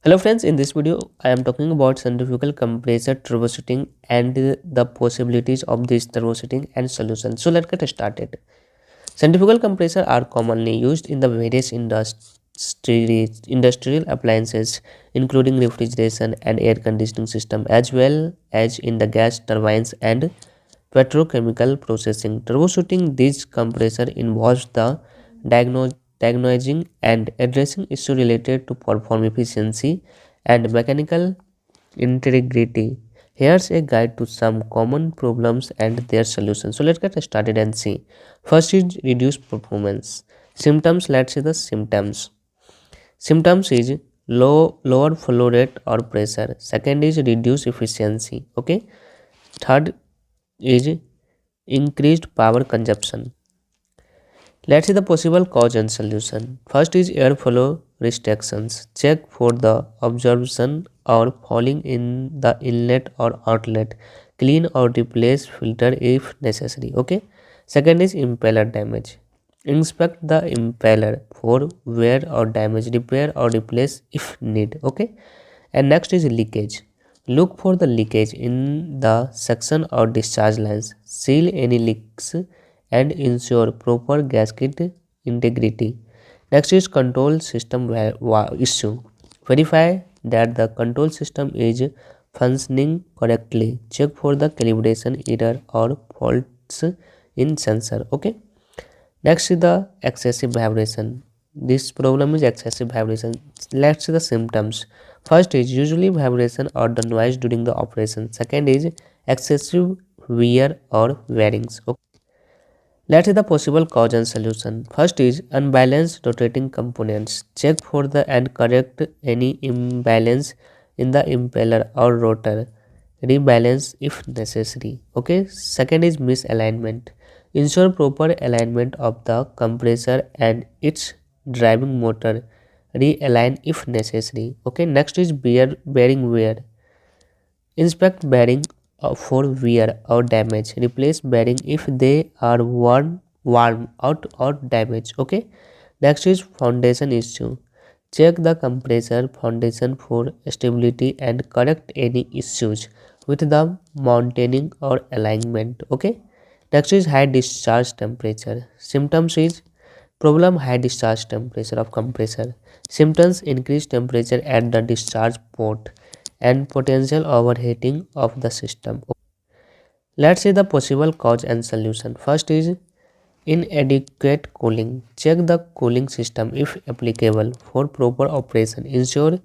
Hello friends, in this video I am talking about centrifugal compressor troubleshooting and the possibilities of this troubleshooting and solution. So let's get started. Centrifugal compressors are commonly used in the various industrial appliances including refrigeration and air conditioning system as well as in the gas turbines and petrochemical processing. Troubleshooting these compressor involves the diagnosing and addressing issues related to perform efficiency and mechanical integrity. Here's a guide to some common problems and their solutions. So let's get started and see. First is reduced performance. Symptoms, let's see the symptoms. Symptoms is lower flow rate or pressure. Second is reduced efficiency. Okay. Third is increased power consumption. Let's see the possible cause and solution. First is airflow restrictions. Check for the absorption or falling in the inlet or outlet. Clean or replace filter if necessary. Okay. Second is impeller damage. Inspect the impeller for wear or damage. Repair or replace if need. Okay. And next is leakage. Look for the leakage in the suction or discharge lines. Seal any leaks and ensure proper gasket integrity. Next is control system issue. Verify that the control system is functioning correctly. Check for the calibration error or faults in sensor. Okay. Next is the excessive vibration. This problem is excessive vibration. Let's see the symptoms. First is usually vibration or the noise during the operation. Second is excessive wear or wearings. Okay. Let's see the possible cause and solution. First is unbalanced rotating components. Check for the and correct any imbalance in the impeller or rotor. Rebalance if necessary. Okay. Second is misalignment. Ensure proper alignment of the compressor and its driving motor. Realign if necessary. Okay. Next is bearing wear. Inspect bearing for wear or damage. Replace bearing if they are worn out or damaged. Okay. Next is foundation issue. Check the compressor foundation for stability and correct any issues with the mounting or alignment. Okay. Next is high discharge temperature. Symptoms is problem high discharge temperature of compressor. Symptoms increased temperature at the discharge port and potential overheating of the system. Let's see the possible cause and solution. First is inadequate cooling. Check the cooling system if applicable for proper operation. Ensure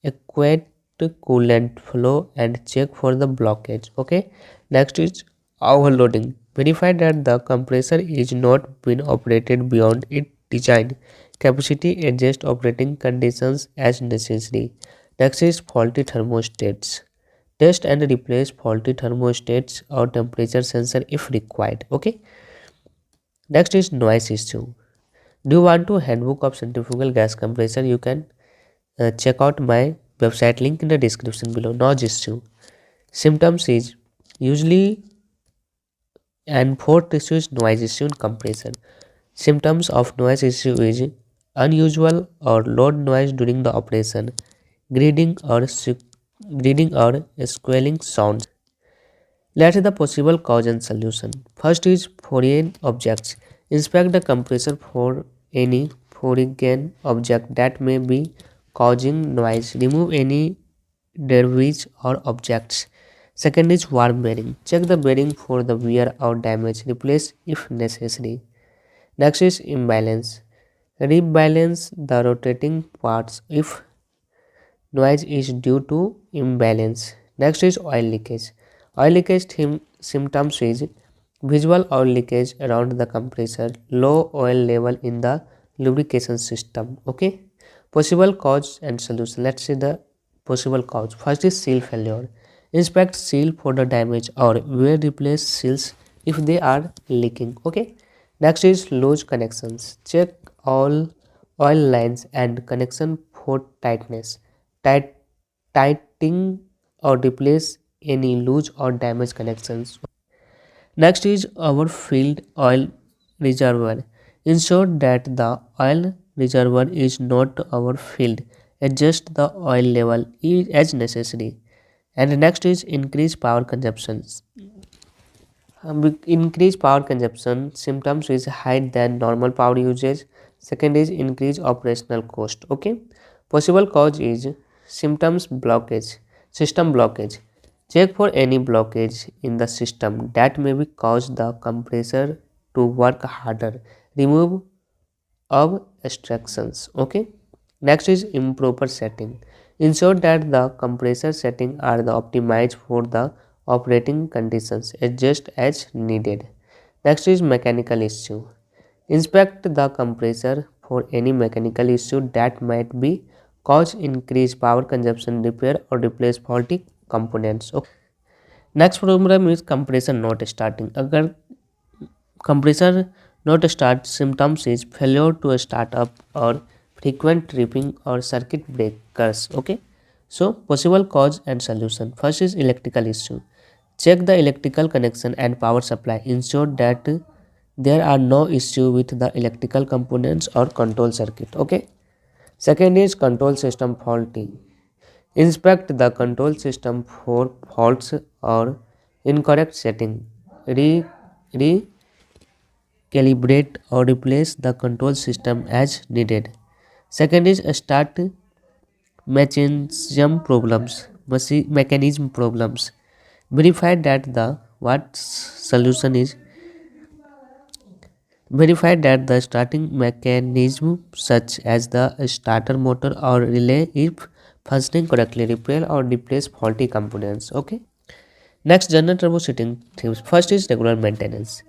adequate coolant flow and check for the blockage. Okay. Next is overloading. Verify that the compressor is not being operated beyond its design capacity. Adjust operating conditions as necessary. Next is faulty thermostats. Test and replace faulty thermostats or temperature sensor if required. Okay. Next is noise issue. Do you want to handbook of centrifugal gas compressor? You can check out my website link in the description below. Noise issue. Symptoms is usually and fourth issue is noise issue in compressor. Symptoms of noise issue is unusual or loud noise during the operation, grating or squealing sounds. Let's see the possible cause and solution. First is foreign objects. Inspect the compressor for any foreign object that may be causing noise. Remove any debris or objects. Second is worm bearing. Check the bearing for the wear or damage. Replace if necessary. Next is imbalance. Rebalance the rotating parts if noise is due to imbalance. Next is oil leakage. Oil leakage symptoms is visual oil leakage around the compressor, low oil level in the lubrication system. Okay. Possible cause and solution. Let's see the possible cause. First is seal failure. Inspect seal for the damage or wear replace seals if they are leaking. Okay. Next is loose connections. Check all oil lines and connection for tightness. Tight, tightening or replace any loose or damaged connections. Next is our filled oil reservoir. Ensure that the oil reservoir is not overfilled Adjust the oil level as necessary. And next is increase power consumption. With increased power consumption, symptoms is higher than normal power usage. Second is increased operational cost. Okay. Possible cause is symptoms blockage, system blockage. Check for any blockage in the system that may be cause the compressor to work harder. Remove of extractions. Okay. Next is improper setting. Ensure that the compressor setting are the optimized for the operating conditions. Adjust as needed. Next is mechanical issue. Inspect the compressor for any mechanical issue that might be cause increased power consumption. Repair or replace faulty components. Okay. Next problem is compressor not starting. अगर compressor not start, symptoms is failure to start up or frequent tripping or circuit breakers. Okay. So possible cause and solution. First is electrical issue. Check the electrical connection and power supply. Ensure that there are no issue with the electrical components or control circuit. Okay. Second is control system faulty. Inspect the control system for faults or incorrect setting. Re, Recalibrate or replace the control system as needed. Second is start mechanism problems. Verify that the what solution is Verify that the starting mechanism such as the starter motor or relay is functioning correctly. Repair or replace faulty components. Okay. Next, general troubleshooting themes. First is regular maintenance.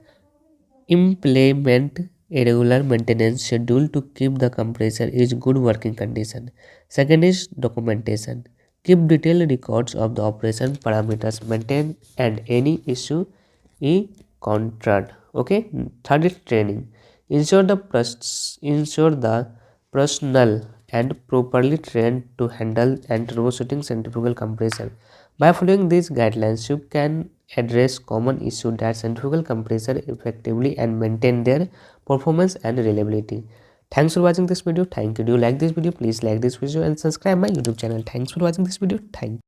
Implement a regular maintenance schedule to keep the compressor in good working condition. Second is documentation. Keep detailed records of the operation parameters maintained and any issue is countered. Okay. Third is training. Ensure the personnel and properly trained to handle and troubleshooting centrifugal compressor. By following these guidelines, you can address common issues that centrifugal compressor effectively and maintain their performance and reliability. Thanks for watching this video. Thank you. Do you like this video? Please like this video and subscribe my YouTube channel. Thanks for watching this video. Thank you.